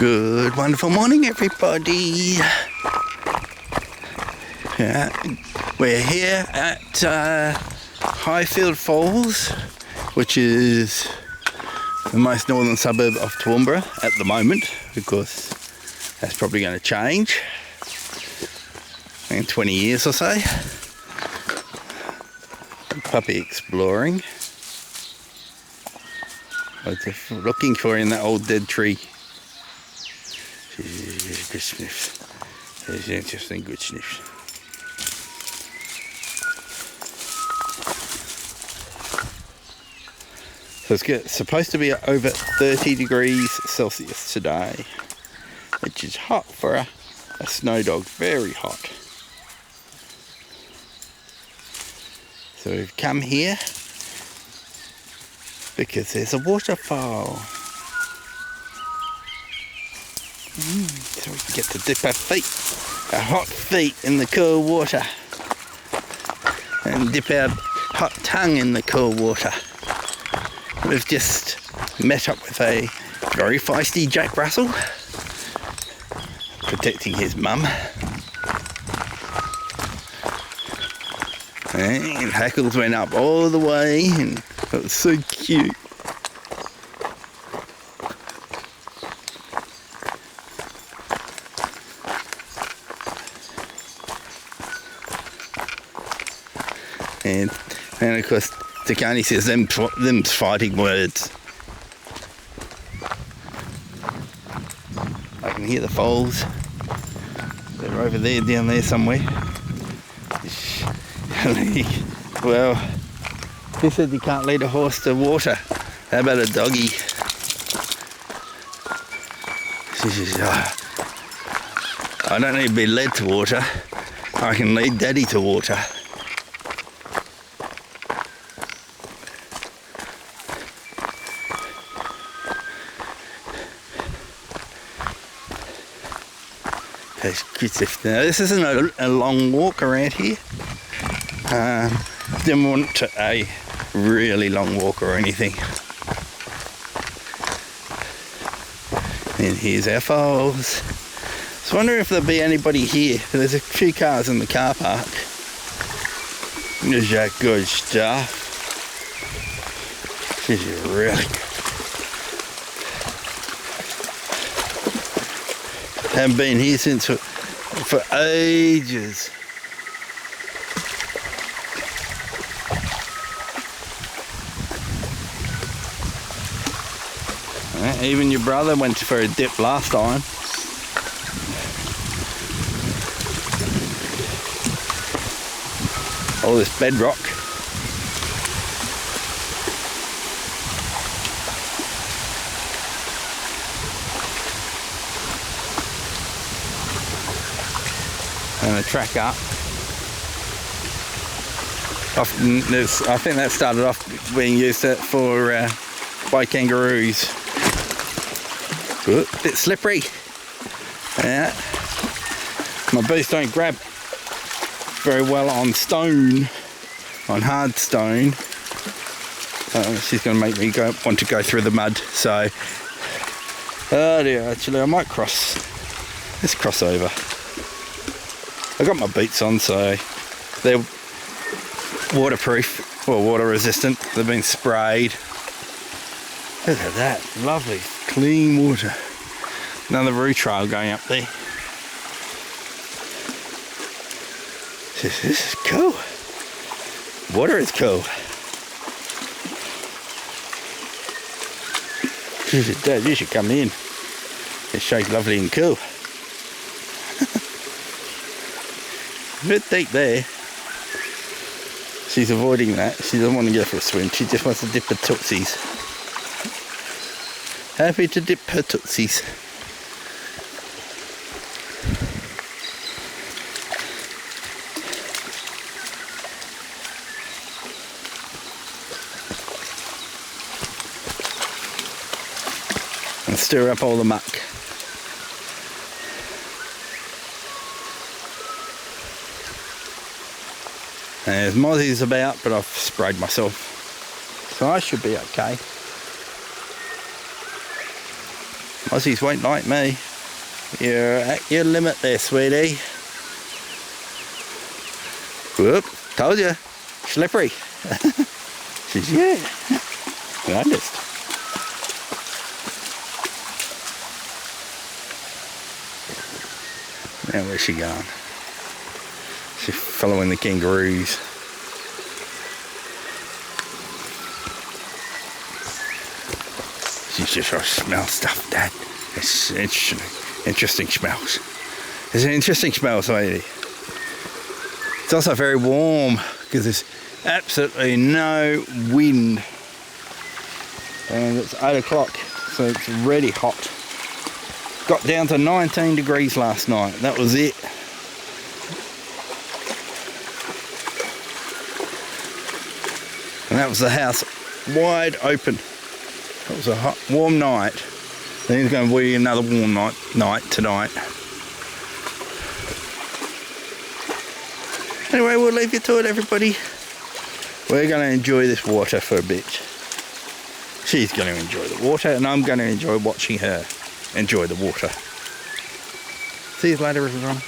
Good, wonderful morning, everybody. Yeah, we're here at Highfield Falls, which is the most northern suburb of Toowoomba at the moment, because that's probably going to change in 20 years or so. Puppy exploring. What's it looking for in that old dead tree? Good sniffs. There's interesting good sniffs. So it's supposed to be over 30 degrees Celsius today, which is hot for a snow dog, very hot. So we've come here because there's a waterfall. So we can get to dip our hot feet in the cool water, and dip our hot tongue in the cool water. We've just met up with a very feisty Jack Russell, protecting his mum. And hackles went up all the way, and it was so cute. And of course, Tikaani says them's fighting words. I can hear the foals. They're over there, down there somewhere. Well, he said you can't lead a horse to water. How about a doggy? She says, I don't need to be led to water. I can lead Daddy to water. Now, this isn't a long walk around here. Didn't want a really long walk or anything. And here's our falls. I was wondering if there'll be anybody here. There's a few cars in the car park. There's that good stuff. This is really good. Haven't been here since for ages. Even your brother went for a dip last time. All this bedrock. And a track up. I think that started off being used for by kangaroos. Ooh, bit slippery. Yeah. My boots don't grab very well on stone, on hard stone. She's going to make me want to go through the mud. So, oh dear, actually I might let's cross over. I got my boots on, so they're waterproof or water resistant. They've been sprayed. Look at that, lovely clean water. Another roo trail going up there. This is cool. Water is cool. Dad, you should come in. It's so lovely and cool. A bit deep there. She's avoiding that. She doesn't want to go for a swim. She just wants to dip her tootsies. Happy to dip her tootsies. And stir up all the muck. There's mozzies about, but I've sprayed myself, so I should be okay. Aussies won't like me. You're at your limit there, sweetie. Whoop, told you. Slippery. She's, yeah. I just. Now where's she going? She's following the kangaroos. She's just trying to smell stuff, Dad. It's interesting smells. It's an interesting smell, sweetie. It's also very warm because there's absolutely no wind. And it's 8 o'clock, so it's really hot. Got down to 19 degrees last night. That was it. And that was the house wide open. It was a hot, warm night. I think it's going to be another warm night tonight. Anyway, we'll leave you to it, everybody. We're going to enjoy this water for a bit. She's going to enjoy the water, and I'm going to enjoy watching her enjoy the water. See you later, everyone.